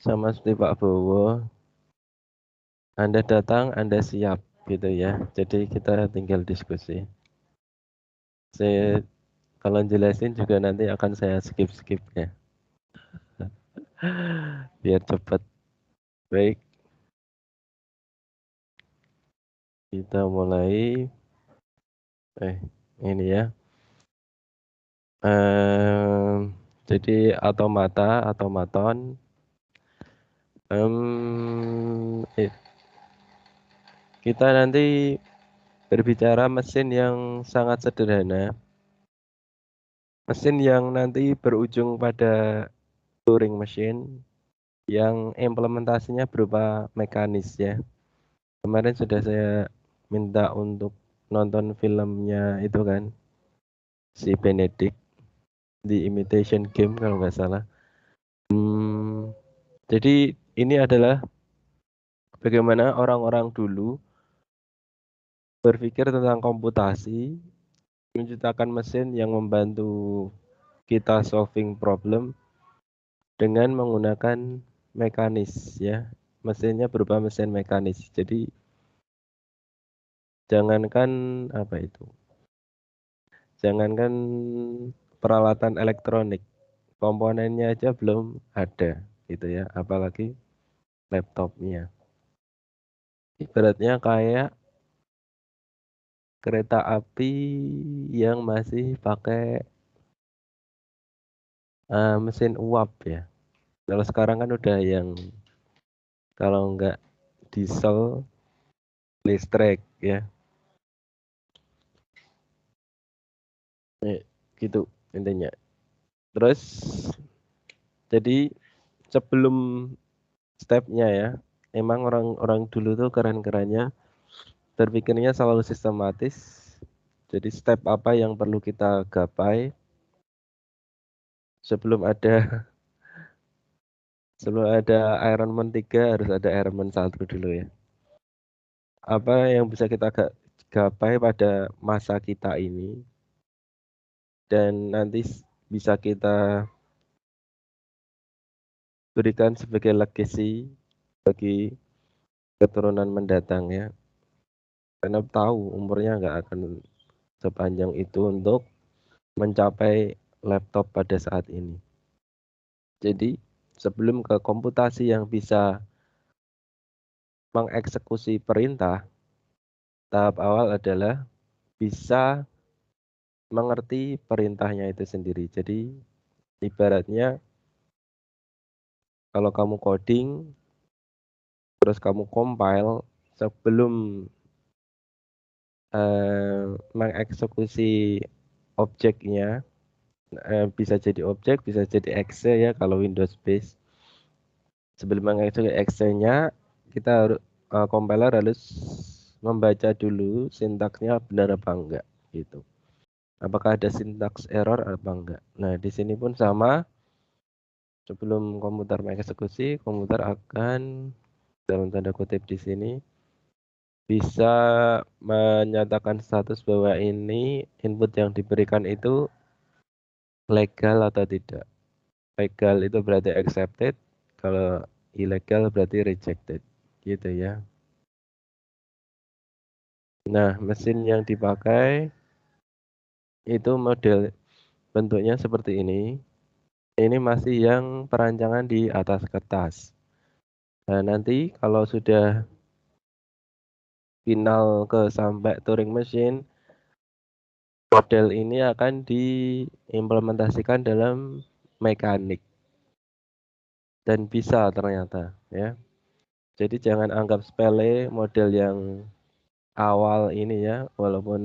sama seperti Pak Bowo, Anda datang, Anda siap gitu ya. Jadi kita tinggal diskusi. Saya kalau jelasin juga nanti akan saya skip ya, biar cepat. Baik, kita mulai. Ini ya. Jadi automaton. Kita nanti berbicara mesin yang sangat sederhana. Mesin yang nanti berujung pada Turing machine yang implementasinya berupa mekanis ya. Kemarin sudah saya minta untuk nonton filmnya itu kan, si Benedict, The Imitation Game kalau nggak salah. Jadi ini adalah bagaimana orang-orang dulu berpikir tentang komputasi, menciptakan mesin yang membantu kita solving problem dengan menggunakan mekanis ya. Mesinnya berupa mesin mekanis. Jadi jangankan apa itu? Jangankan peralatan elektronik, komponennya aja belum ada gitu ya, apalagi laptopnya. Ibaratnya kayak kereta api yang masih pakai mesin uap ya. Kalau sekarang kan udah yang kalau nggak diesel, listrik ya. Gitu intinya. Terus jadi sebelum stepnya ya, emang orang-orang dulu tuh keren-kerennya berpikirnya selalu sistematis. Jadi step apa yang perlu kita gapai sebelum ada sebelum ada Iron Man 3 harus ada Iron Man 1 dulu ya. Apa yang bisa kita gapai pada masa kita ini dan nanti bisa kita berikan sebagai legacy bagi keturunan mendatang ya. Karena tahu umurnya nggak akan sepanjang itu untuk mencapai laptop pada saat ini. Jadi sebelum ke komputasi yang bisa mengeksekusi perintah, tahap awal adalah bisa mengerti perintahnya itu sendiri. Jadi ibaratnya kalau kamu coding, terus kamu compile sebelum mengeksekusi objeknya, bisa jadi objek, bisa jadi exe ya kalau Windows base. Sebelum mengeksekusi exe-nya, kita harus compiler harus membaca dulu sintaksnya benar apa enggak gitu. Apakah ada sintaks error apa enggak. Nah, di sini pun sama. Sebelum komputer mengeksekusi, komputer akan dalam tanda kutip di sini bisa menyatakan status bahwa ini input yang diberikan itu legal atau tidak. Legal itu berarti accepted, kalau ilegal berarti rejected. Gitu ya. Nah, mesin yang dipakai itu model bentuknya seperti ini. Ini masih yang perancangan di atas kertas. Nah, nanti kalau sudah final ke sampai Turing Machine, model ini akan diimplementasikan dalam mekanik. Dan bisa ternyata ya. Jadi jangan anggap sepele model yang awal ini ya, walaupun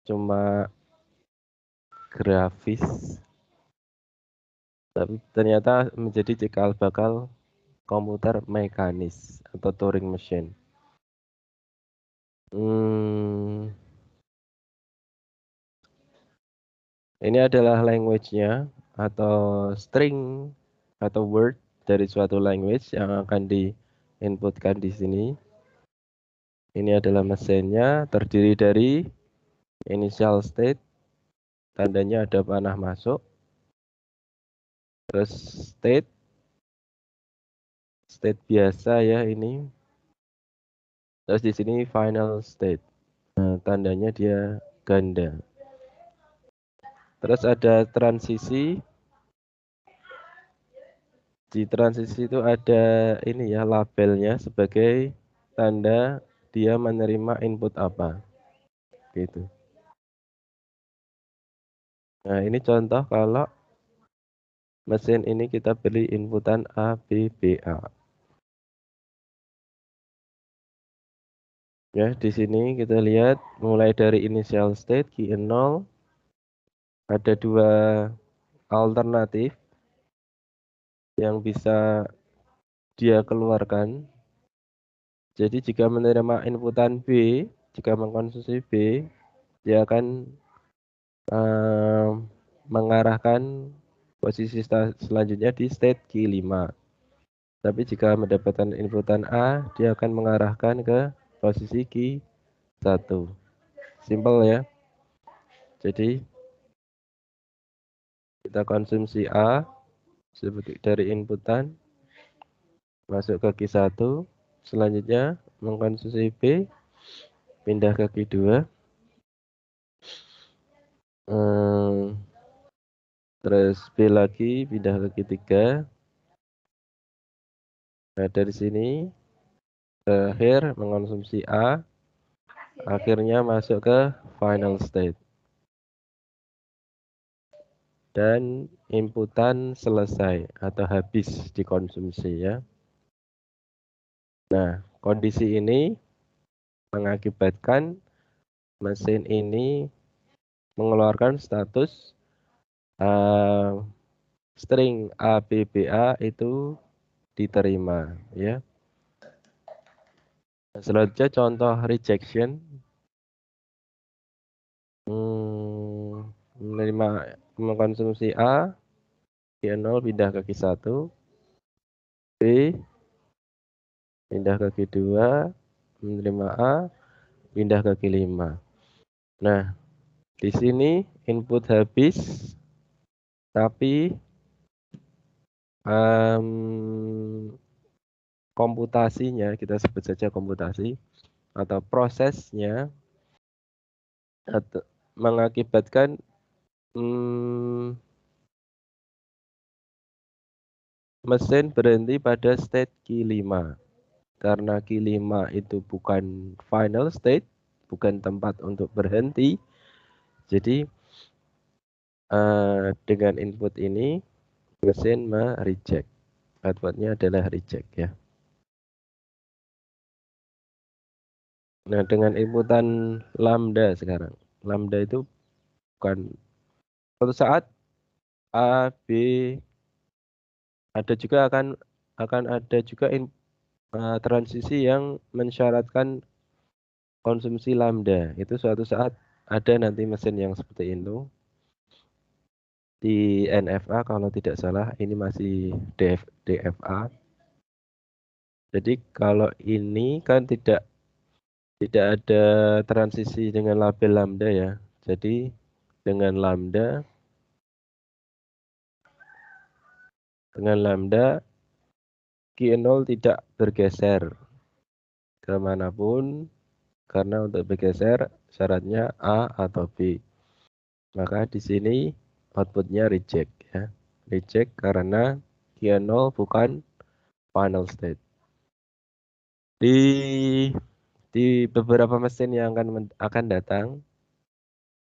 cuma grafis, tapi ternyata menjadi cikal bakal komputer mekanis atau Turing machine. Ini adalah language-nya atau string atau word dari suatu language yang akan di-inputkan di sini. Ini adalah mesinnya, terdiri dari initial state, tandanya ada panah masuk, terus state, state biasa ya ini. Terus di sini final state. Nah, tandanya dia ganda. Terus ada transisi. Di transisi itu ada ini ya labelnya sebagai tanda dia menerima input apa. Gitu. Nah, ini contoh kalau mesin ini kita beri inputan A, B, B, A. Ya, di sini kita lihat mulai dari initial state Q0 ada dua alternatif yang bisa dia keluarkan. Jadi jika menerima inputan B, jika mengkonsumsi B, dia akan mengarahkan posisi selanjutnya di state Q5. Tapi jika mendapatkan inputan A, dia akan mengarahkan ke posisi Q1. Simple ya. Jadi kita konsumsi A sebagai dari inputan masuk ke Q1, selanjutnya mengkonsumsi B, pindah ke Q2, terus B lagi pindah ke Q3. Nah, dari sini terakhir mengkonsumsi A, akhirnya masuk ke final state. Dan inputan selesai atau habis dikonsumsi ya. Nah, kondisi ini mengakibatkan mesin ini mengeluarkan status string ABBA itu diterima ya. Selanjutnya contoh rejection. Menerima mengkonsumsi A, Q0 pindah ke Q1, B pindah ke Q2, menerima A, pindah ke Q5. Nah, di sini input habis, tapi komputasinya, kita sebut saja komputasi, atau prosesnya mengakibatkan mesin berhenti pada state Q5. Karena Q5 itu bukan final state, bukan tempat untuk berhenti. Jadi dengan input ini mesin mereject. Outputnya adalah reject ya. Nah, dengan inputan lambda sekarang. Lambda itu bukan suatu saat A, B, ada juga akan ada juga transisi yang mensyaratkan konsumsi lambda. Itu suatu saat ada nanti mesin yang seperti itu. Di NFA kalau tidak salah ini masih DFA. Jadi kalau ini kan tidak ada transisi dengan label lambda ya. Jadi dengan lambda Q0 tidak bergeser kemanapun karena untuk bergeser syaratnya A atau B. Maka di sini outputnya reject ya. Reject karena Q0 bukan final state. Di beberapa mesin yang akan datang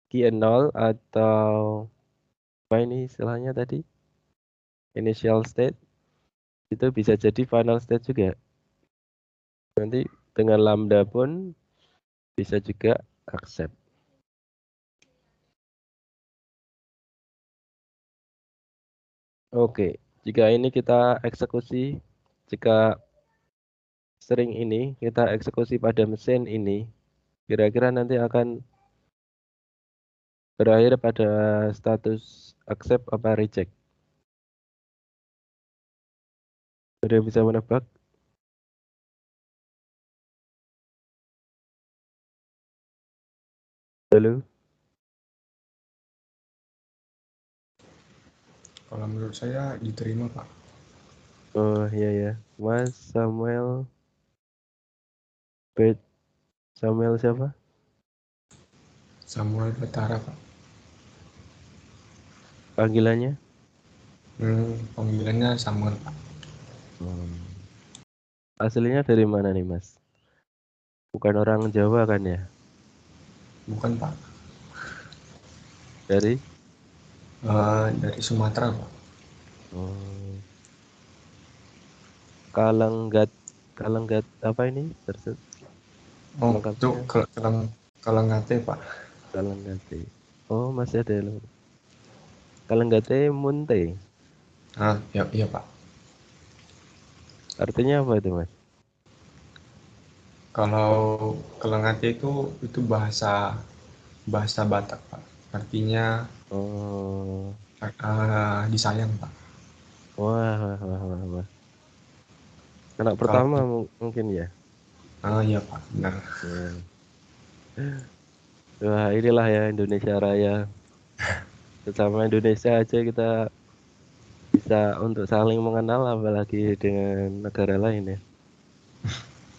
Q0 atau apa ini istilahnya tadi? Initial state itu bisa jadi final state juga. Nanti dengan lambda pun bisa juga accept. Oke, jika ini kita eksekusi, jika string ini kita eksekusi pada mesin ini, kira-kira nanti akan berakhir pada status accept apa reject. Ada yang bisa menebak? Halo? Kalau menurut saya diterima, Pak. Oh iya ya, Mas Samuel Bet Samuel siapa? Samuel Betara, Pak. Panggilannya? Panggilannya Samuel, Pak. Hmm. Aslinya dari mana nih Mas? Bukan orang Jawa kan ya? Bukan, Pak. Dari? Dari Sumatera, Pak. Oh, Kalenggat, Kalenggat apa ini? Tersebut Oh, itu lengkapnya Kalanggate, Pak. Kalenggate. Oh masih ada loh. Kalenggate Munte. Ya, iya, Pak. Artinya apa itu Mas? Kalau Kalanggate itu bahasa bahasa Batak, Pak. Artinya Oh, disayang, Pak. wah, wah, wah, wah, wah. Anak Kalau pertama mungkin ya. iya, Pak, benar. Hmm. Wah inilah ya Indonesia Raya. Sesama Indonesia aja kita bisa untuk saling mengenal apalagi dengan negara lain ya.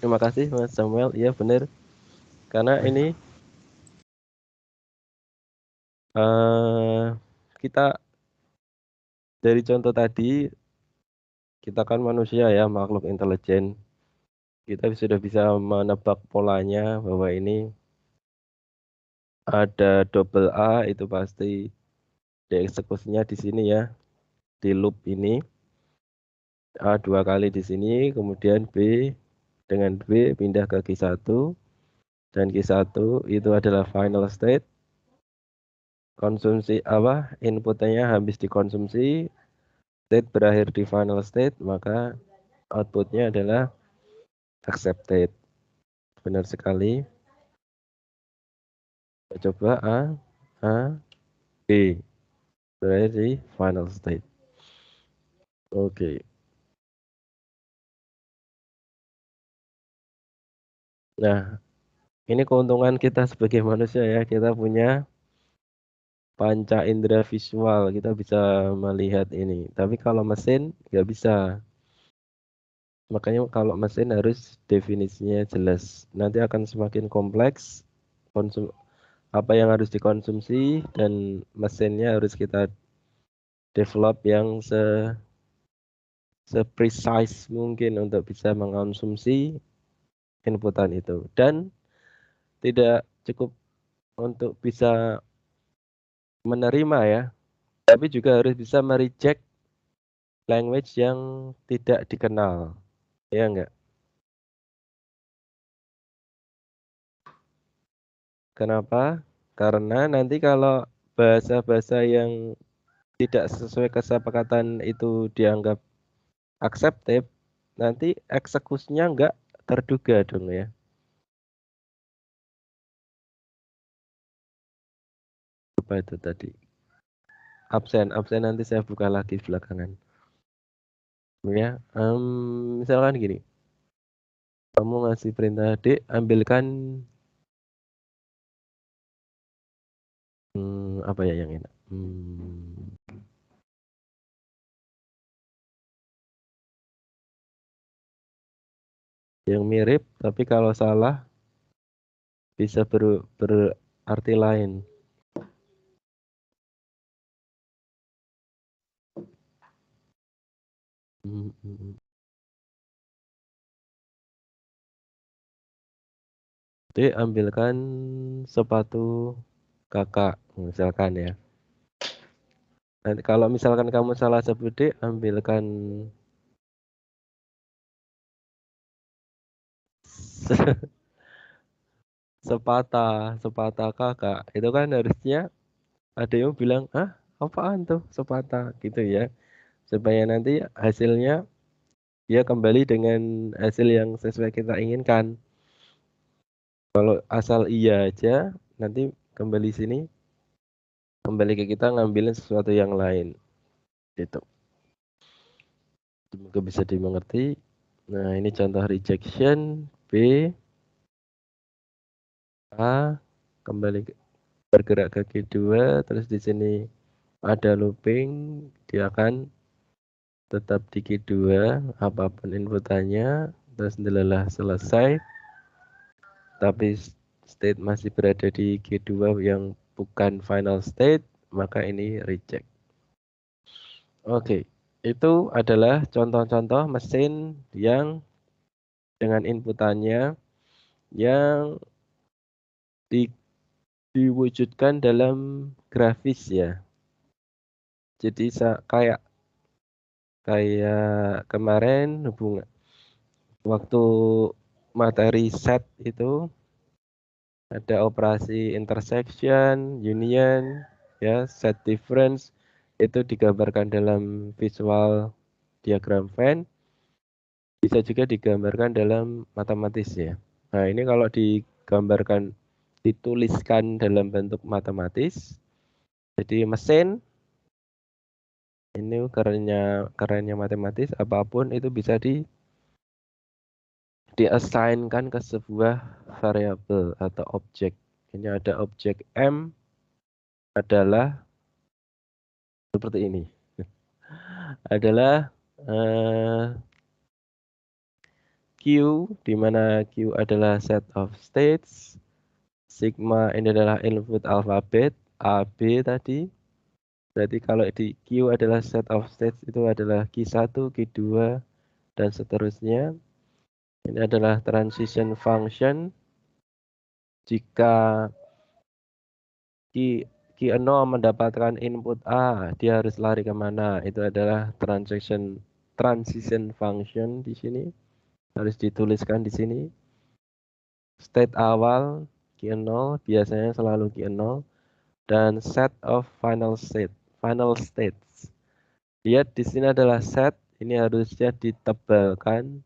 Terima kasih Mas Samuel. Iya benar. Karena Baik, ini Pak. eh kita dari contoh tadi kita kan manusia ya makhluk intelijen. Kita sudah bisa menebak polanya bahwa ini ada double A itu pasti dieksekusinya di sini ya di loop ini A dua kali di sini kemudian B dengan B pindah ke Q1 dan Q1 itu adalah final state konsumsi apa inputnya habis dikonsumsi state berakhir di final state maka outputnya adalah accepted benar sekali. Kita coba A B berakhir di final state. Oke. Nah, ini keuntungan kita sebagai manusia ya. Kita punya panca indera visual. Kita bisa melihat ini. Tapi kalau mesin nggak bisa. Makanya kalau mesin harus definisinya jelas. Nanti akan semakin kompleks. Konsum apa yang harus dikonsumsi dan mesinnya harus kita develop yang se-precise mungkin untuk bisa mengkonsumsi inputan itu. Dan tidak cukup untuk bisa menerima ya, tapi juga harus bisa mereject language yang tidak dikenal. Ya enggak? Kenapa? Karena nanti kalau bahasa-bahasa yang tidak sesuai kesepakatan itu dianggap accepted, nanti eksekusinya enggak terduga dong ya. Apa itu tadi? Absen, absen nanti saya buka lagi belakangan. Ya, misalkan gini, kamu ngasih perintah Dek, ambilkan apa ya yang enak? Yang mirip, tapi kalau salah bisa berarti lain. Hmm, hmm, hmm. Dek, ambilkan sepatu kakak, misalkan ya. Nanti kalau misalkan kamu salah sebut Dek, ambilkan sepata kakak. Itu kan harusnya ada yang bilang, ah apaan tuh sepata gitu ya. Supaya nanti hasilnya dia kembali dengan hasil yang sesuai kita inginkan. Kalau asal iya aja, nanti kembali sini, kembali ke kita ngambilin sesuatu yang lain. Gitu. Semoga bisa dimengerti. Nah, ini contoh rejection. B, A, kembali bergerak ke Q2, terus di sini ada looping, dia akan tetap di Q2 apapun inputannya, terus adalah selesai, tapi state masih berada di Q2 yang bukan final state, maka ini reject. Oke, itu adalah contoh-contoh mesin yang dengan inputannya yang diwujudkan dalam grafis ya. Jadi kayak kemarin waktu materi set itu ada operasi intersection, union, ya, set difference itu digambarkan dalam visual diagram Venn, bisa juga digambarkan dalam matematis ya. Nah, ini kalau dituliskan dalam bentuk matematis, jadi mesin ini kerennya matematis, apapun itu bisa diassignkan ke sebuah variabel atau objek. Ini ada objek M adalah seperti ini. Adalah Q, di mana Q adalah set of states. Sigma ini adalah input alfabet A, B tadi. Berarti kalau di Q adalah set of states itu adalah Q1, Q2, dan seterusnya. Ini adalah transition function. Jika Q0 mendapatkan input A, dia harus lari kemana? Itu adalah transition function di sini. Harus dituliskan di sini. State awal Q0 biasanya selalu Q0 dan set of final states. Lihat di sini adalah set, ini harusnya ditebalkan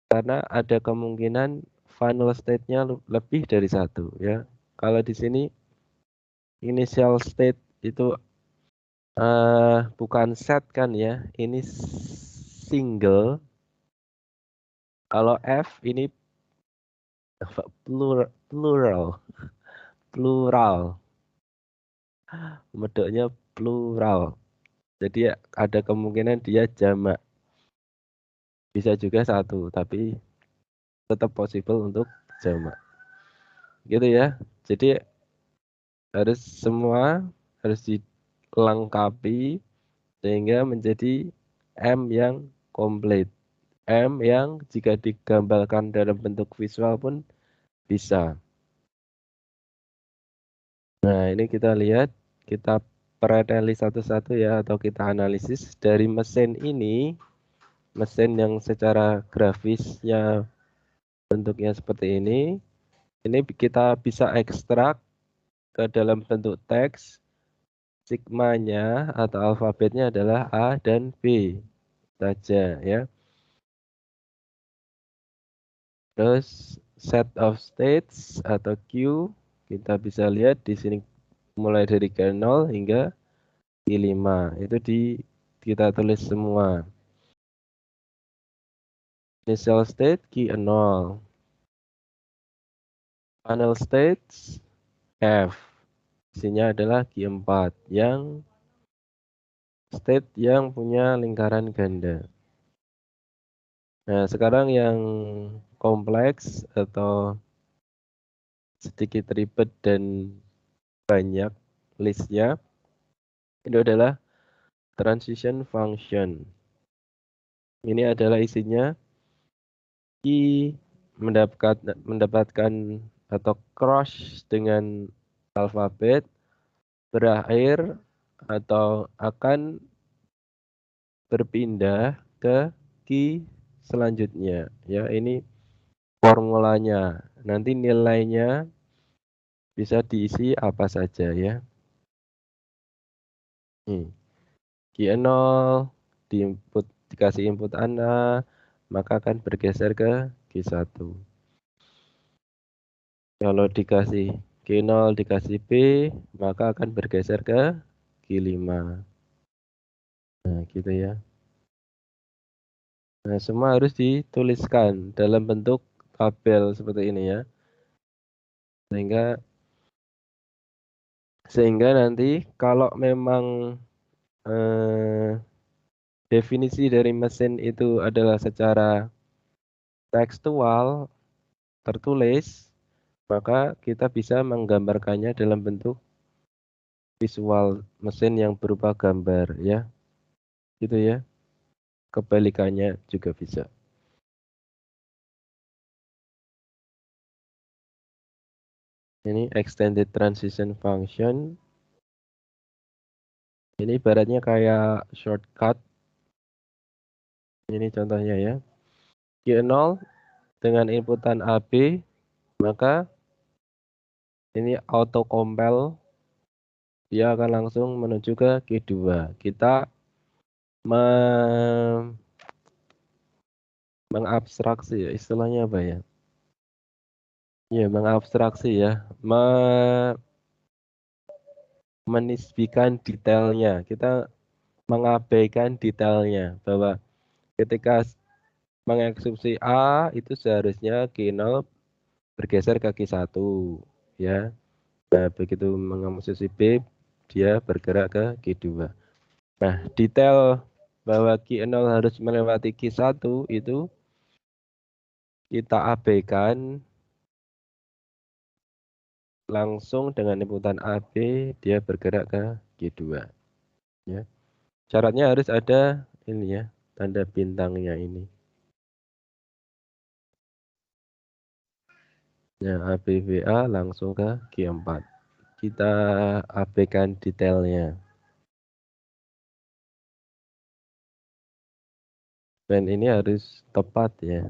karena ada kemungkinan final state-nya lebih dari satu ya. Kalau di sini initial state itu bukan set kan ya, ini single. Kalau F ini plural. Medoknya plural. Jadi ada kemungkinan dia jamak. Bisa juga satu, tapi tetap possible untuk jamak. Gitu ya. Jadi semua harus dilengkapi sehingga menjadi M yang komplit. M yang jika digambarkan dalam bentuk visual pun bisa. Nah, ini kita lihat, kita preteli satu-satu ya, atau kita analisis dari mesin ini, mesin yang secara grafisnya bentuknya seperti ini kita bisa ekstrak ke dalam bentuk teks, sigmanya atau alfabetnya adalah A dan B saja ya. Terus set of states atau Q kita bisa lihat di sini mulai dari K0 hingga Q5 itu kita tulis semua. Initial state Q0. Final states F. Isinya adalah Q4 yang state yang punya lingkaran ganda. Nah, sekarang yang kompleks atau sedikit ribet dan banyak listnya itu adalah transition function. Ini adalah isinya I mendapatkan atau cross dengan alfabet berakhir atau akan berpindah ke key selanjutnya ya. Ini formulanya, nanti nilainya bisa diisi apa saja ya. Q0 dikasih input A, maka akan bergeser ke Q1. Kalau dikasih Q0 dikasih B, maka akan bergeser ke Q5. Nah, gitu ya. Nah, semua harus dituliskan dalam bentuk tabel seperti ini ya. Sehingga nanti kalau memang definisi dari mesin itu adalah secara tekstual tertulis, maka kita bisa menggambarkannya dalam bentuk visual mesin yang berupa gambar ya. Gitu ya. Kebalikannya juga bisa. Ini extended transition function. Ini ibaratnya kayak shortcut. Ini contohnya ya. Q0 dengan inputan AB, maka ini auto compile, dia akan langsung menuju ke Q2. Kita mengabstraksi ya, istilahnya apa ya? Ya, mengabstraksi ya. Menisbikan detailnya. Kita mengabaikan detailnya bahwa ketika mengeksekusi A itu seharusnya Q0 bergeser ke Q1 ya. Nah, begitu mengeksekusi B dia bergerak ke Q2. Nah, detail bahwa Q0 harus melewati Q1 itu kita abaikan langsung dengan inputan AB dia bergerak ke Q2 ya. Syaratnya harus ada ini ya, tanda bintangnya ini. Ya, ABVA langsung ke Q4. Kita abaikan detailnya. Dan ini harus tepat ya.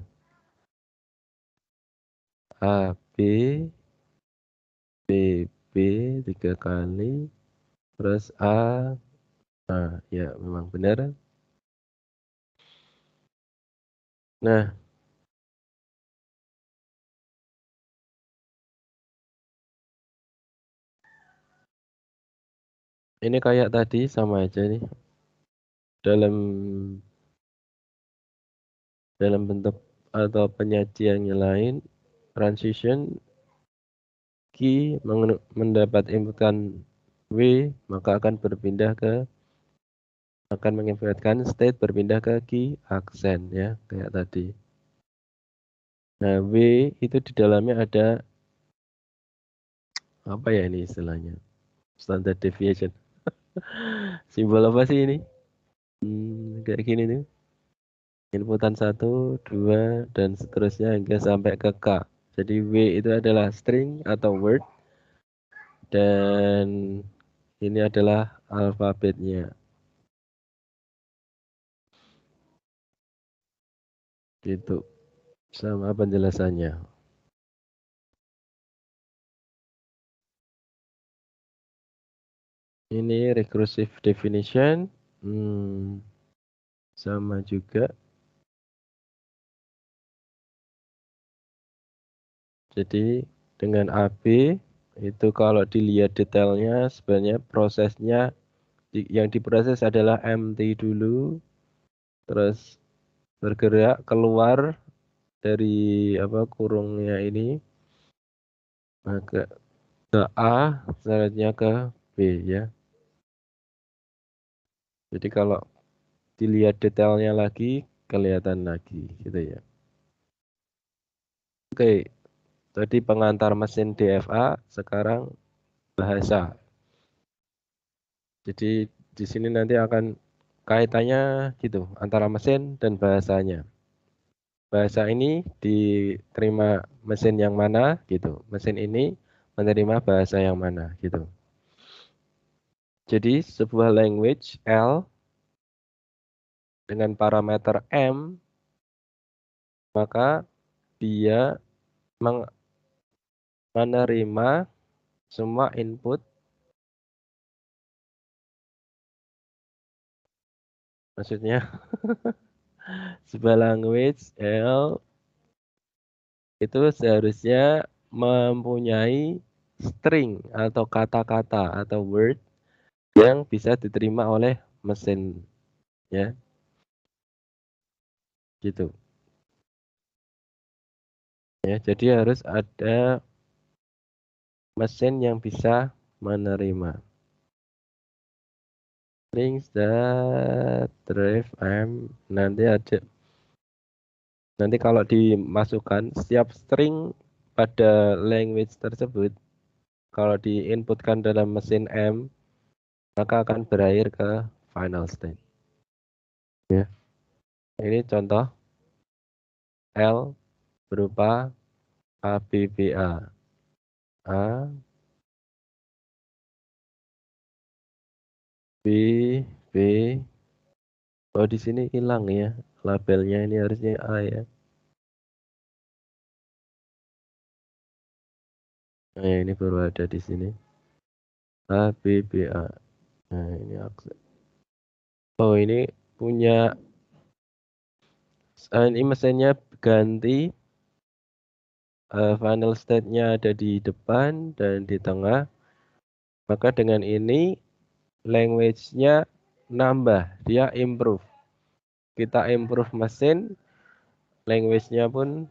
A, B, B, B 3 kali. Terus A. Nah, ya memang benar. Nah, ini kayak tadi sama aja nih. Dalam bentuk atau penyajian yang lain, transition key mendapat inputan W, maka akan mengimplementkan state berpindah ke key aksen ya, kayak tadi. Nah, W itu di dalamnya ada apa ya ini istilahnya? Standard deviation. Simbol apa sih ini? Kayak gini nih. Inputan 1, 2, dan seterusnya hingga sampai ke K. Jadi W itu adalah string atau word. Dan ini adalah alfabetnya. Gitu. Sama penjelasannya. Ini recursive definition. Sama juga. Jadi dengan AB itu kalau dilihat detailnya sebenarnya prosesnya yang diproses adalah MT dulu, terus bergerak keluar dari kurungnya ini, maka ke A, selanjutnya ke B ya. Jadi kalau dilihat detailnya lagi kelihatan lagi gitu ya. Oke, tadi pengantar mesin DFA, sekarang bahasa. Jadi di sini nanti akan kaitannya gitu antara mesin dan bahasanya. Bahasa ini diterima mesin yang mana gitu. Mesin ini menerima bahasa yang mana gitu. Jadi sebuah language L dengan parameter M, maka dia menerima semua input. Maksudnya sebuah language L itu seharusnya mempunyai string atau kata-kata atau word yang bisa diterima oleh mesin ya. Gitu. Ya, jadi harus ada mesin yang bisa menerima. strings that ref m. Nanti kalau dimasukkan setiap string pada language tersebut, kalau diinputkan dalam mesin M, maka akan berakhir ke final state. Ya. Ini contoh L berupa ABBA. A, B, B. Oh, di sini hilang ya. Labelnya ini harusnya A ya. Nah, ini baru ada di sini. A, B, B, A. Nah, ini aksen. Oh, ini punya ini mesinnya ganti. Final state-nya ada di depan dan di tengah. Maka dengan ini language-nya nambah, dia improve. Kita improve mesin, language-nya pun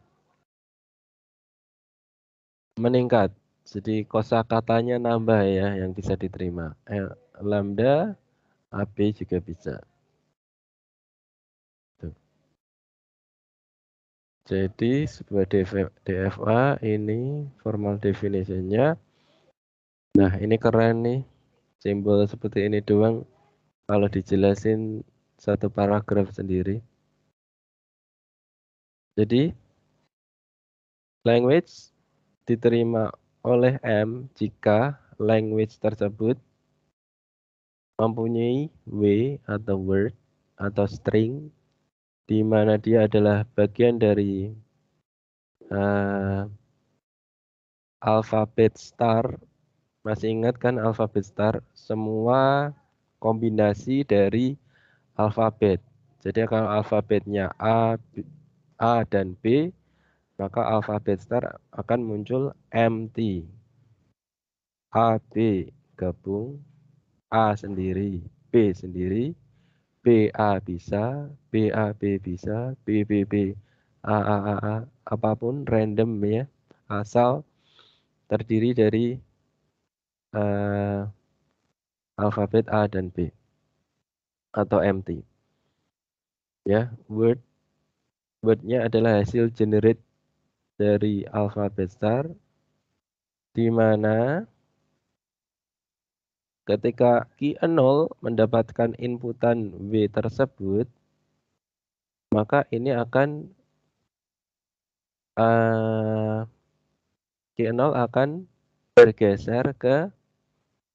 meningkat. Jadi kosakatanya nambah ya yang bisa diterima. Lambda, AB juga bisa. Tuh. Jadi sebuah DFA ini formal definition-nya. Nah, ini keren nih. Simbol seperti ini doang kalau dijelasin satu paragraf sendiri. Jadi language diterima oleh M jika language tersebut mempunyai W atau word atau string di mana dia adalah bagian dari alfabet star. Masih ingat kan alfabet star? Semua kombinasi dari alfabet. Jadi kalau alfabetnya A dan B, maka alfabet star akan muncul empty. A, B gabung, A sendiri, B sendiri, B, A bisa, B, A, B bisa, B, B, B, A, apapun random ya, asal terdiri dari alfabet A dan B atau empty. Ya, wordnya adalah hasil generate dari alfabet star, di mana ketika key 0 mendapatkan inputan W tersebut, maka ini akan key 0 akan bergeser ke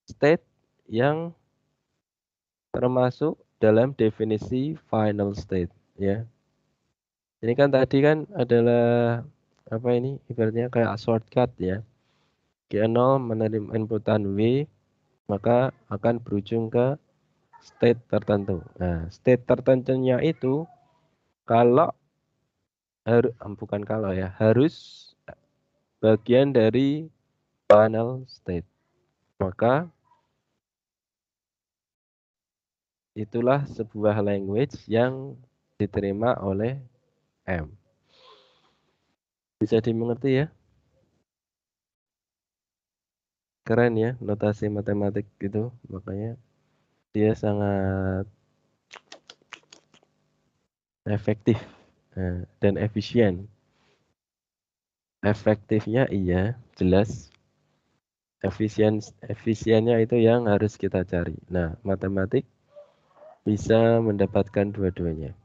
state yang termasuk dalam definisi final state ya. Ini kan tadi kan adalah apa ini ibaratnya kayak shortcut ya. Key 0 menerima inputan W maka akan berujung ke state tertentu. Nah, state tertentunya itu harus bagian dari final state. Maka itulah sebuah language yang diterima oleh M. Bisa dimengerti ya? Keren ya notasi matematik gitu, makanya dia sangat efektif dan efisien. Efektifnya iya, jelas. Efisiennya itu yang harus kita cari. Nah, matematik bisa mendapatkan dua-duanya.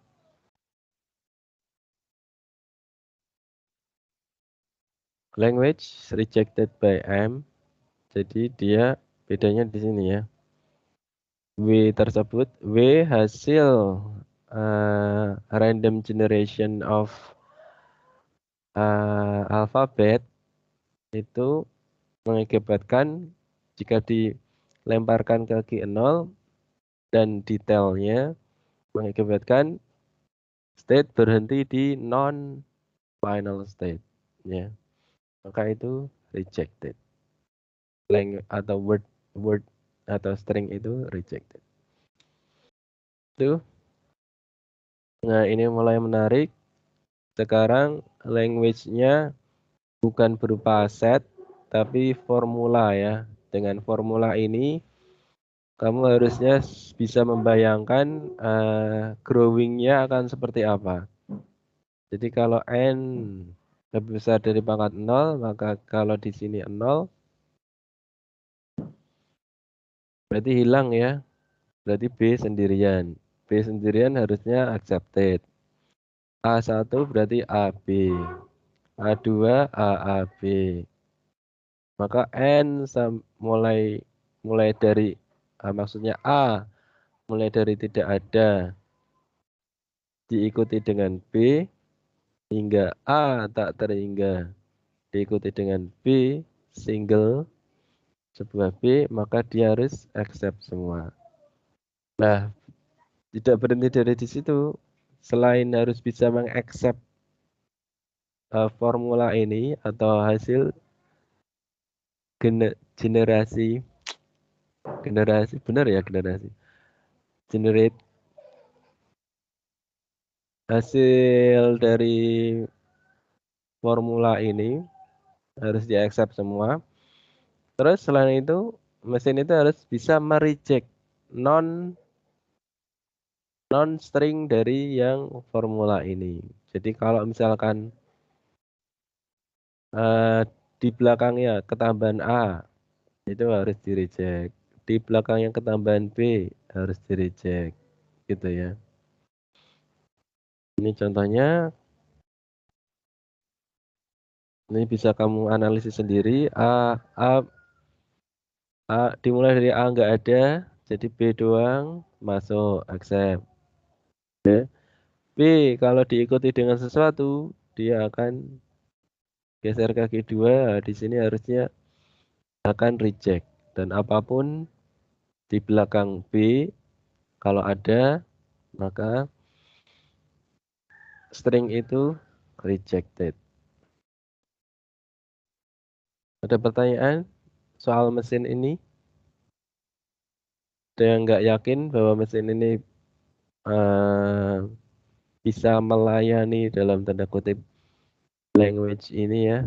Language rejected by M. Jadi dia bedanya di sini ya. W tersebut, W hasil random generation of alfabet itu mengakibatkan jika dilemparkan ke key 0 dan detailnya mengakibatkan state berhenti di non final state ya. Maka itu rejected. Atau word atau string itu rejected. Itu. Nah, ini mulai menarik. Sekarang language-nya bukan berupa set tapi formula ya. Dengan formula ini kamu harusnya bisa membayangkan growing-nya akan seperti apa. Jadi kalau n lebih besar dari pangkat 0, maka kalau di sini 0, berarti hilang ya. Berarti B sendirian. B sendirian harusnya accepted. A1 berarti AB. A2 AAB. Maka N mulai dari maksudnya A mulai dari tidak ada diikuti dengan B hingga A tak terhingga diikuti dengan B single sebuah B, maka dia harus accept semua. Nah, tidak berhenti dari di situ. Selain harus bisa mengaccept formula ini atau hasil generasi benar ya, generate hasil dari formula ini harus di accept semua. Terus selain itu mesin itu harus bisa mereject non string dari yang formula ini. Jadi kalau misalkan di belakangnya ketambahan A itu harus di reject. Di belakang yang ketambahan B harus di reject. Gitu ya. Ini contohnya. Ini bisa kamu analisis sendiri. Dimulai dari A nggak ada, jadi B doang masuk accept. Ya. B kalau diikuti dengan sesuatu, dia akan geser kaki dua. Di sini harusnya akan reject. Dan apapun di belakang B, kalau ada, maka string itu rejected. Ada pertanyaan soal mesin ini? Ada yang nggak yakin bahwa mesin ini bisa melayani dalam tanda kutip language ini ya?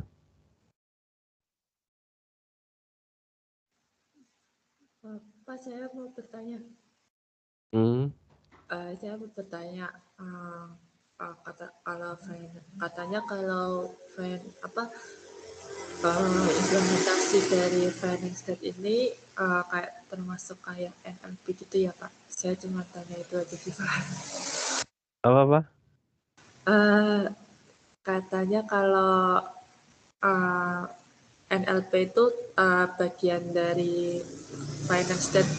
Pak, saya mau bertanya. Saya mau bertanya. Katanya kalau implementasi dari Finding State ini kayak termasuk kayak NLP gitu ya Pak? Saya cuma tanya itu aja sih Pak. Apa? Katanya kalau NLP itu bagian dari Finance State,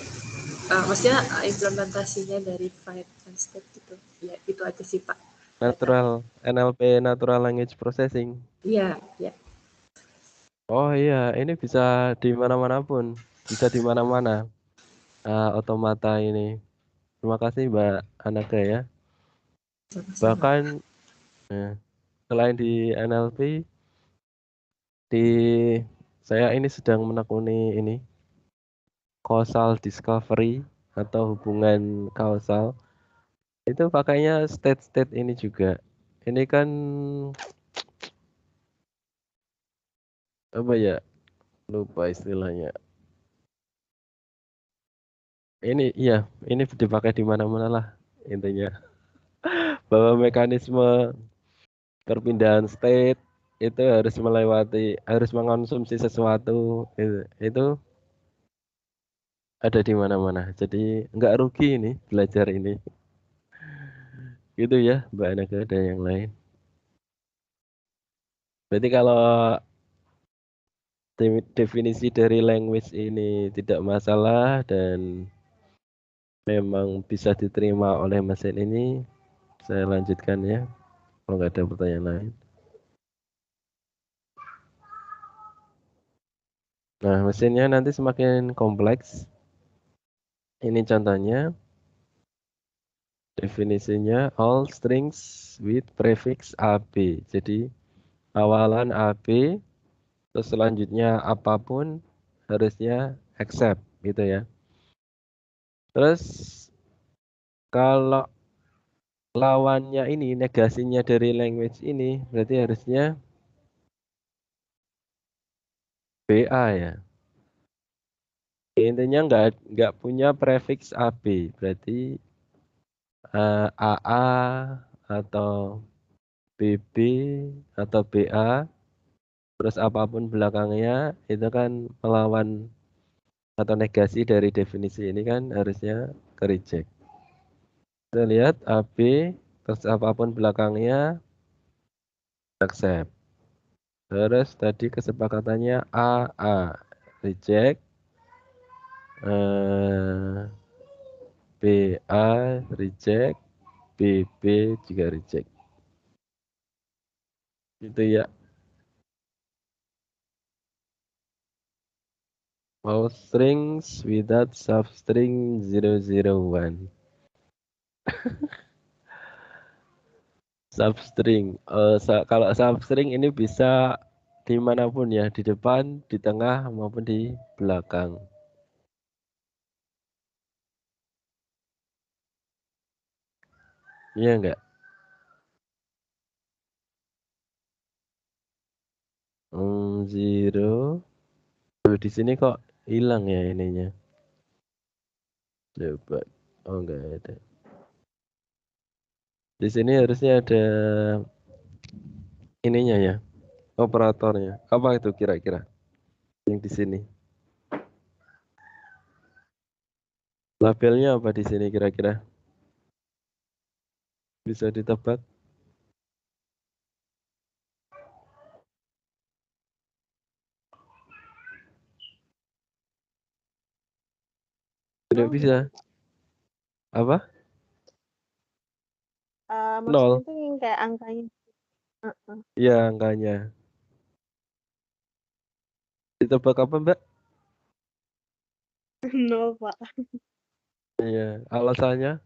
maksudnya implementasinya dari Finance State gitu. Ya itu aja sih Pak. NLP Natural Language Processing. Iya, ya. Oh iya, ini bisa di mana-mana pun, bisa di mana-mana. Otomata ini. Terima kasih Mbak Anaga ya. Sama-sama. Bahkan selain di NLP, di saya ini sedang menekuni ini causal discovery atau hubungan kausal. Itu pakainya state ini juga. Ini kan apa ya? Lupa istilahnya. Ini dipakai di mana-mana lah intinya. Bahwa mekanisme perpindahan state itu harus mengonsumsi sesuatu itu ada di mana-mana. Jadi nggak rugi ini belajar ini. Gitu ya, Mbak Naga dan yang lain. Berarti kalau definisi dari language ini tidak masalah dan memang bisa diterima oleh mesin ini, saya lanjutkan ya. Kalau nggak ada pertanyaan lain. Nah, mesinnya nanti semakin kompleks. Ini contohnya. Definisinya all strings with prefix AB. Jadi awalan AB, terus selanjutnya apapun harusnya accept gitu ya. Terus kalau lawannya ini, negasinya dari language ini, berarti harusnya BA ya. Intinya nggak punya prefix AB, berarti AA atau BB atau BA, terus apapun belakangnya itu kan melawan atau negasi dari definisi ini kan harusnya ke reject. Kita lihat AB, terus apapun belakangnya accept. Terus tadi kesepakatannya AA reject, BA reject, BB juga reject. Gitu ya. All strings without substring 001. Substring. Kalau substring ini bisa dimanapun ya, di depan, di tengah, maupun di belakang. Iya enggak? Zero. Di sini kok hilang ya ininya. Coba. Oh enggak ada. Di sini harusnya ada ininya ya, operatornya. Apa itu kira-kira yang di sini? Labelnya apa di sini kira-kira? Bisa ditebak? Tidak bisa. Apa? Maksudnya Nol. tuh yang kayak angkanya. Iya angkanya. Ditebak apa Mbak? Nol, Pak. Iya. Alasannya?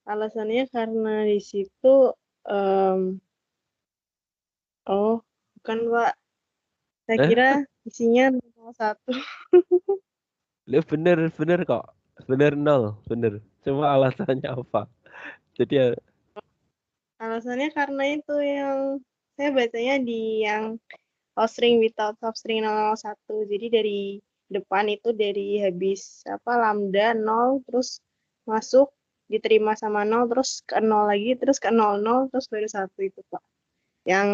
Alasannya karena di situ oh, bukan, Pak. Saya kira isinya 01. Bener kok. Bener nol. Bener. Cuma alasannya apa? Jadi ya, Alasannya karena itu yang saya bacanya di yang string without substring 001. Jadi dari depan itu dari habis lambda 0 terus masuk diterima sama 0 terus ke 0 lagi terus ke 00 terus baru 1 itu, Pak. Yang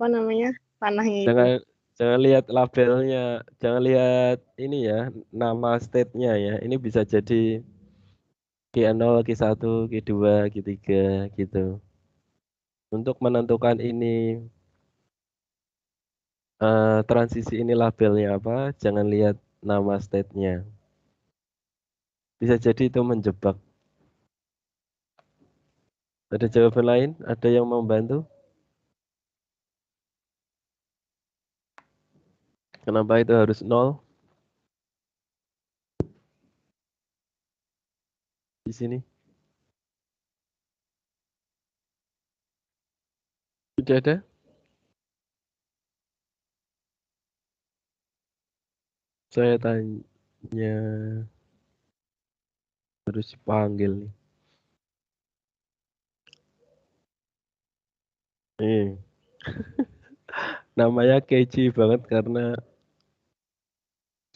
panahnya itu. jangan lihat labelnya. Jangan lihat ini ya, nama state-nya ya. Ini bisa jadi Q0, Q1, Q2, Q3 gitu. Untuk menentukan ini transisi ini labelnya apa, jangan lihat nama state-nya. Bisa jadi itu menjebak. Ada jawaban lain? Ada yang mau membantu? Kenapa itu harus 0 di sini? Sudah ada? Saya tanya, harus dipanggil nih. Namanya keji banget karena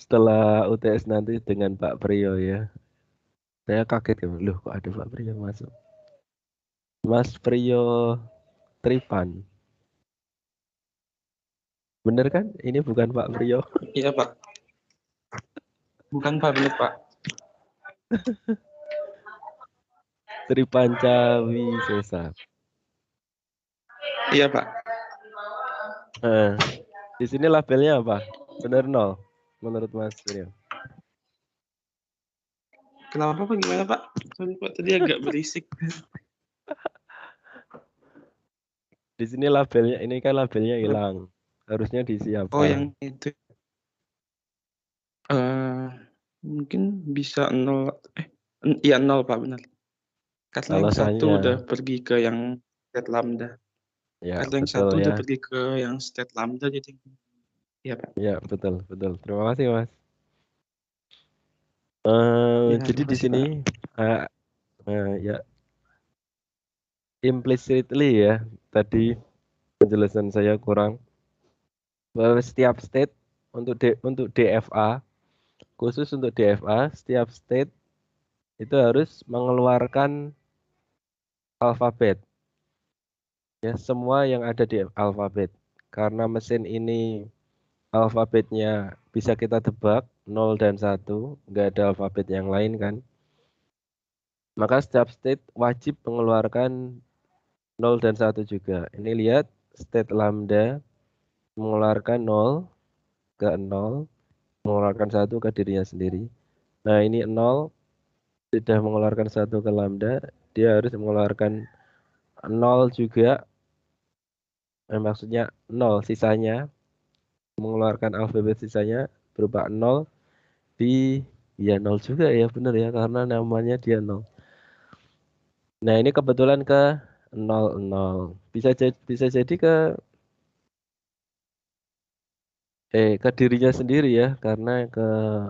setelah UTS nanti dengan Pak Priyo ya. Saya kaget ya, loh kok ada Pak Priyo masuk. Mas Priyo Tripan. Bener kan? Ini bukan Pak Priyo. Iya, Pak. Bukan, Pak. Benar, Pak. Tripanca Wisesa. Iya, Pak. Di sini labelnya apa? Bener 0 menurut Mas Priyo. Kenapa, Pak? Gimana, Pak? Sorry, Pak. Tadi agak berisik. Di sini labelnya, ini kan labelnya hilang. Harusnya diisi apa? Oh, yang itu. Mungkin bisa 0. Iya 0, Pak. Benar. Karena yang satu Alasannya. udah pergi ke yang state lambda. Ya, Karena yang betul satu ya. udah pergi ke yang state lambda, jadi iya, Pak. Ya, betul. Terima kasih, Mas. Ya, Jadi terima di kasih, sini Pak. ya implicitly ya, tadi penjelasan saya kurang. Bahwa setiap state untuk DFA, khusus untuk DFA, setiap state itu harus mengeluarkan alfabet. Ya, semua yang ada di alfabet. Karena mesin ini alfabetnya bisa kita tebak 0 dan 1, nggak ada alfabet yang lain kan. Maka setiap state wajib mengeluarkan 0 dan 1 juga. Ini lihat state lambda mengeluarkan 0 ke 0, mengeluarkan 1 ke dirinya sendiri. Nah, ini 0 sudah mengeluarkan 1 ke lambda, dia harus mengeluarkan 0 juga. Maksudnya 0 sisanya, mengeluarkan alfabet sisanya berupa 0 di ya 0 juga ya, benar ya, karena namanya dia 0. Nah, ini kebetulan ke 0, 0. Bisa jadi ke dirinya sendiri ya, karena ke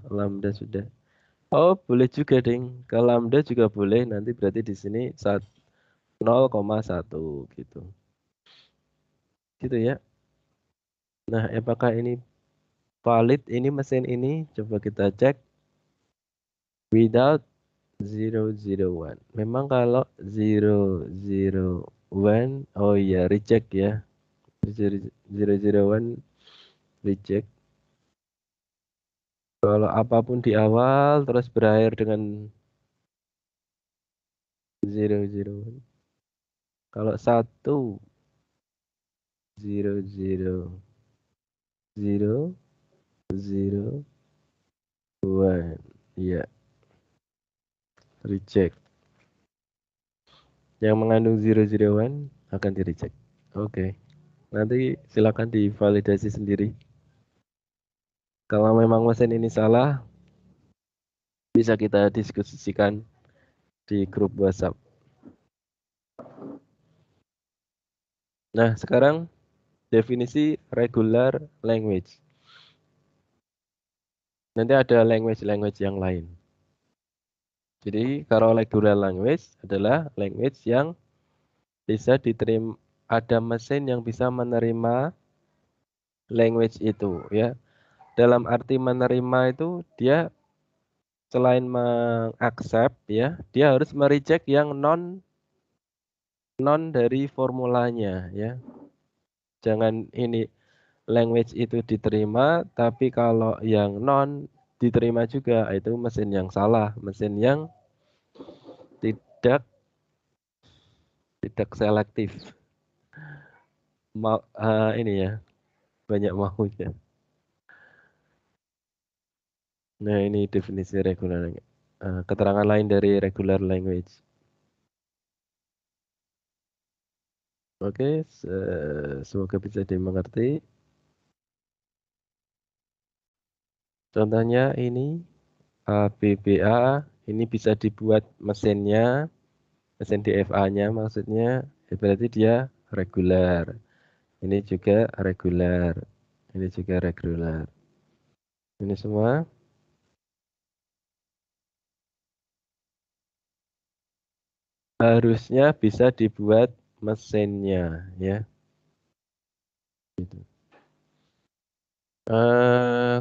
lambda sudah. Oh, boleh juga, Ding. Ke lambda juga boleh, nanti berarti di sini 0,1 gitu. Gitu ya. Nah, apakah ini valid ini mesin ini? Coba kita cek. Without 001. Memang kalau 001, oh iya, reject ya. 001 reject. Kalau apapun di awal terus berakhir dengan 001. Kalau 1 000 001, ya, reject. Yang mengandung 001 akan di reject. Oke. Nanti silakan divalidasi sendiri. Kalau memang mesin ini salah, bisa kita diskusikan di grup WhatsApp. Nah, sekarang definisi regular language. Nanti ada language yang lain. Jadi, kalau regular language adalah language yang bisa diterima, ada mesin yang bisa menerima language itu ya. Dalam arti menerima itu dia selain mengaccept ya, dia harus mereject yang non dari formulanya ya. Jangan ini language itu diterima, tapi kalau yang non diterima juga, itu mesin yang salah, mesin yang tidak selektif. Ini ya, banyak maunya. Nah, ini definisi regular language. Keterangan lain dari regular language. Oke, semoga bisa dimengerti. Contohnya ini ABBA, ini bisa dibuat mesinnya, mesin DFA-nya maksudnya, berarti dia regular. Ini juga regular. Ini juga regular. Ini semua harusnya bisa dibuat mesinnya ya. Gitu.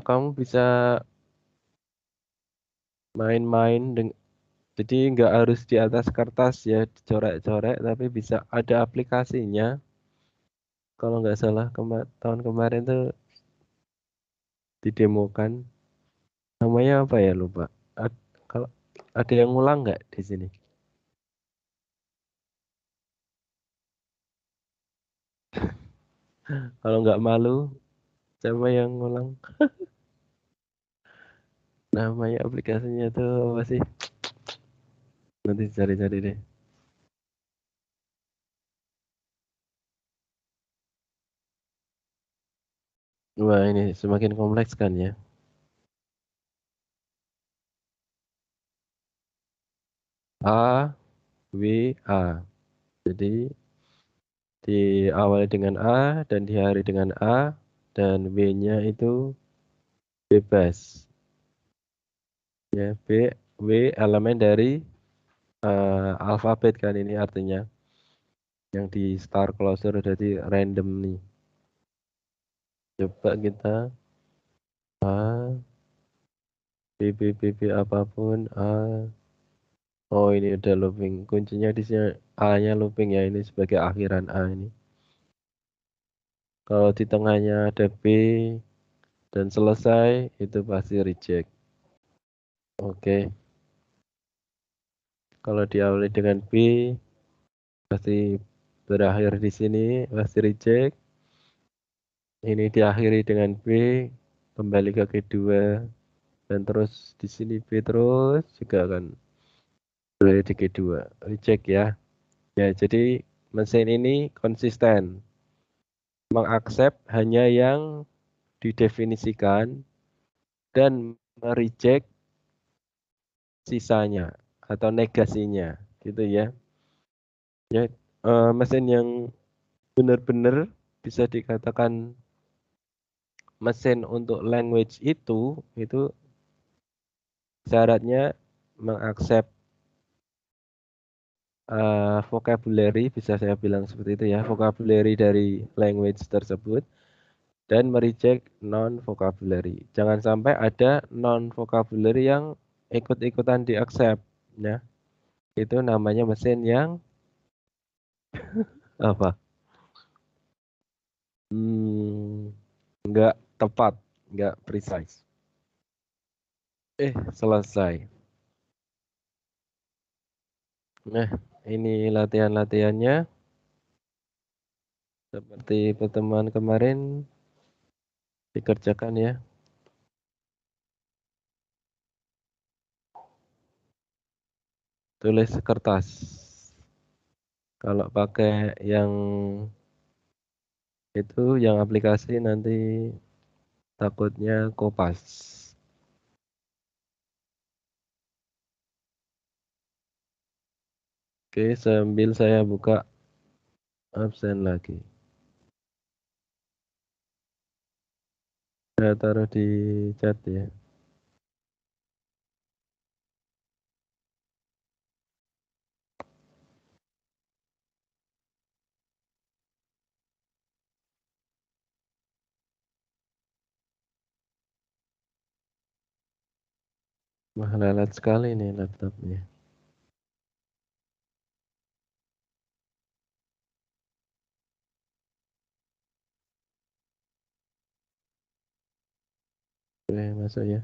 Kamu bisa main-main jadi nggak harus di atas kertas ya, dicoret-coret, tapi bisa ada aplikasinya. Kalau nggak salah tahun kemarin tuh didemokan. Namanya apa ya, lupa. Kalau ada yang ngulang nggak di sini? Kalau nggak malu, siapa yang ngulang? Namanya aplikasinya tuh apa sih? Nanti cari-cari deh. Wah, ini semakin kompleks kan ya. A, W, A. Jadi diawali dengan A dan diakhiri dengan A, dan W-nya itu bebas. Ya, W elemen dari alfabet kan ini artinya. Yang di star closure jadi random nih. Coba kita A, B apapun A. Oh, ini udah looping. Kuncinya di sini A-nya looping ya, ini sebagai akhiran A ini. Kalau di tengahnya ada B dan selesai, itu pasti reject. Oke. Kalau diawali dengan B, pasti berakhir di sini, pasti reject. Ini diakhiri dengan B, kembali ke kedua, dan terus di sini B terus juga akan berakhir di kedua, reject ya. Ya, jadi mesin ini konsisten, mengaccept hanya yang didefinisikan dan mereject sisanya atau negasinya, gitu ya. Ya, mesin yang benar-benar bisa dikatakan mesin untuk language itu syaratnya mengaccept vocabulary, bisa saya bilang seperti itu ya, vocabulary dari language tersebut dan mereject non vocabulary. Jangan sampai ada non vocabulary yang ikut-ikutan di accept ya. Itu namanya mesin yang apa? Enggak tepat, enggak precise. Selesai. Nah, ini latihan-latihannya. Seperti pertemuan kemarin dikerjakan ya. Tulis kertas. Kalau pakai yang itu yang aplikasi nanti takutnya kopas. Oke, sambil saya buka absen lagi. Saya taruh di chat ya. Wah, lelet sekali nih laptopnya. Oke, masuk ya.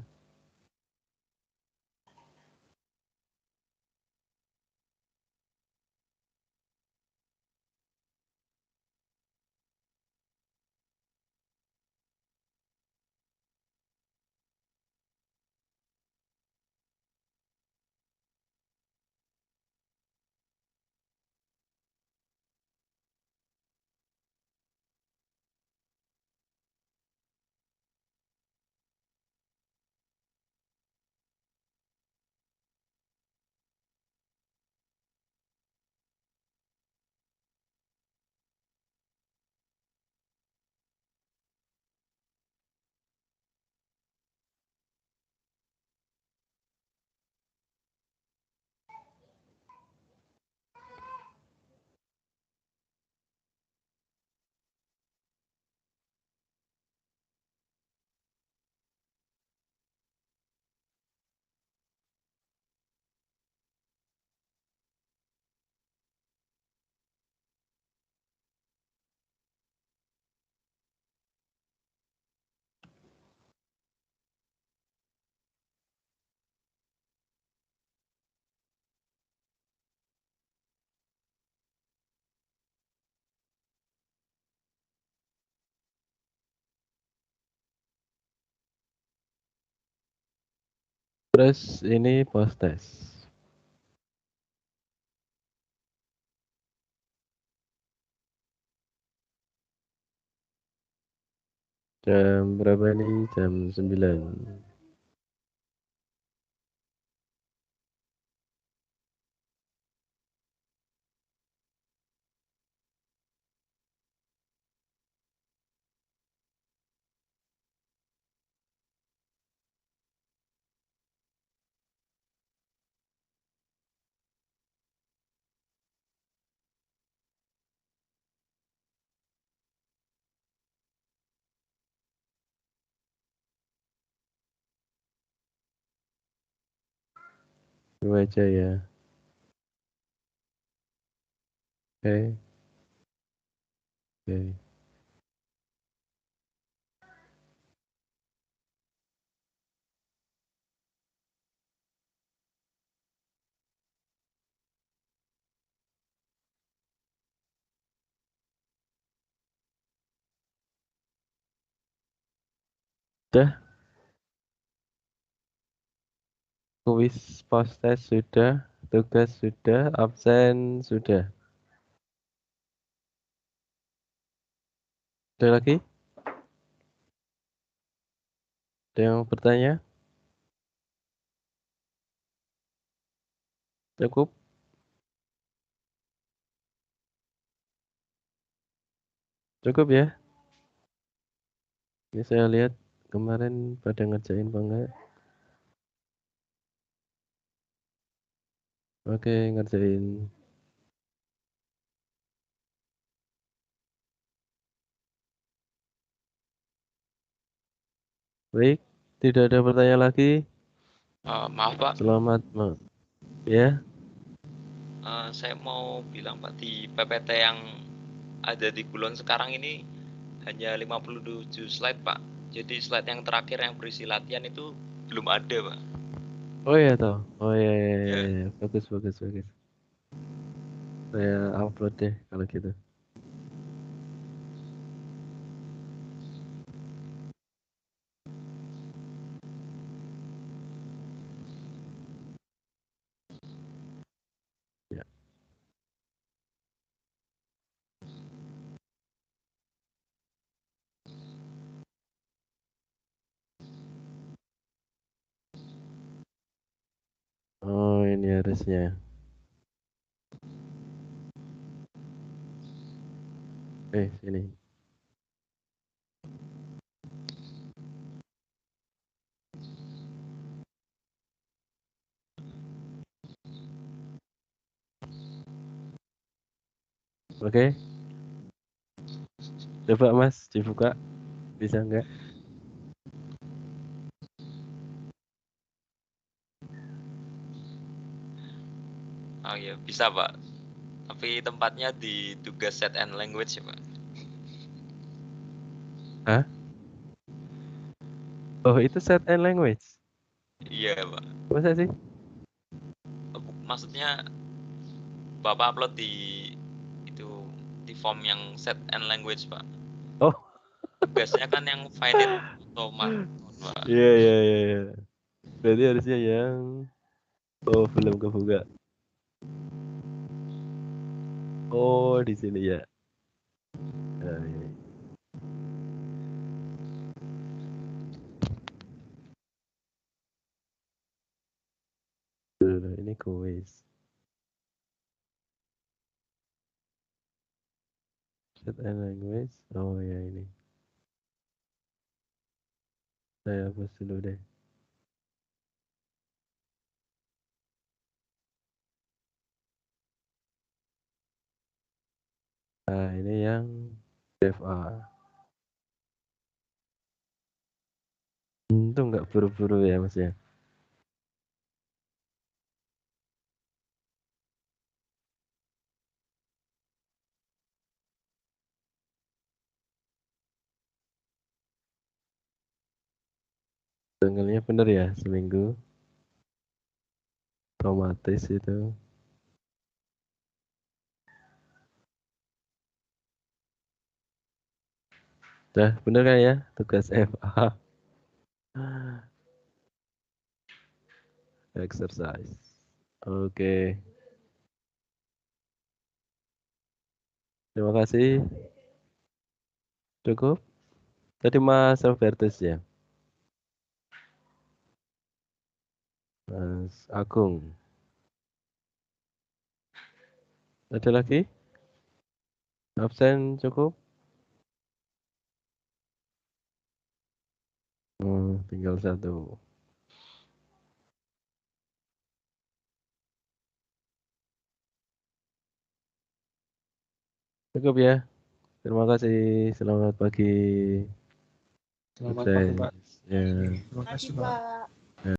Terus ini post test. Jam berapa ini? Jam 9. Dua aja ya. Oke. Oke. Sudah, kuis post test sudah, tugas sudah, absen sudah. Ada lagi? Ada yang bertanya? Cukup? Cukup ya? Ini saya lihat kemarin pada ngerjain apa enggak? Oke, ngerjain. Baik, tidak ada pertanyaan lagi. Maaf Pak, Selamat, ya. saya mau bilang Pak, di PPT yang ada di Gulon sekarang ini hanya 57 slide Pak. Jadi slide yang terakhir yang berisi latihan itu belum ada Pak. Oh iya toh. Oh iya, iya, iya, Ya. iya. Bagus, bagus, bagus. Saya upload deh kalau gitu. Ya. Oh, ini harusnya. Sini. Oke. Coba Mas dibuka. Bisa enggak? Oh iya, bisa Pak. Tapi tempatnya di tugas set and language ya Pak. Hah? Oh, itu set and language. Iya Pak. Masa sih? Maksudnya Bapak upload di itu di form yang set and language Pak. Oh, Tugasnya kan yang finite automaton Pak. iya, iya, iya, iya. Berarti harusnya yang belum kebuka. Oh, di sini ya. Nah, ini. Dulu, ini kuis. Set and language. Oh ya ini. Saya hapus dulu deh. Nah, ini yang DFA. Itu nggak buru-buru ya Mas ya. Tanggalnya bener ya, seminggu. Otomatis itu. Dah bener kan ya tugas FA. Exercise. Oke. Terima kasih. Cukup. Tadi Mas Albertus ya. Mas Agung. Ada lagi? Absen cukup? Oh, tinggal satu. Cukup ya. Terima kasih. Selamat pagi. Selamat pagi, Pak. Ya. Terima kasih, Makasih, Pak. Pak.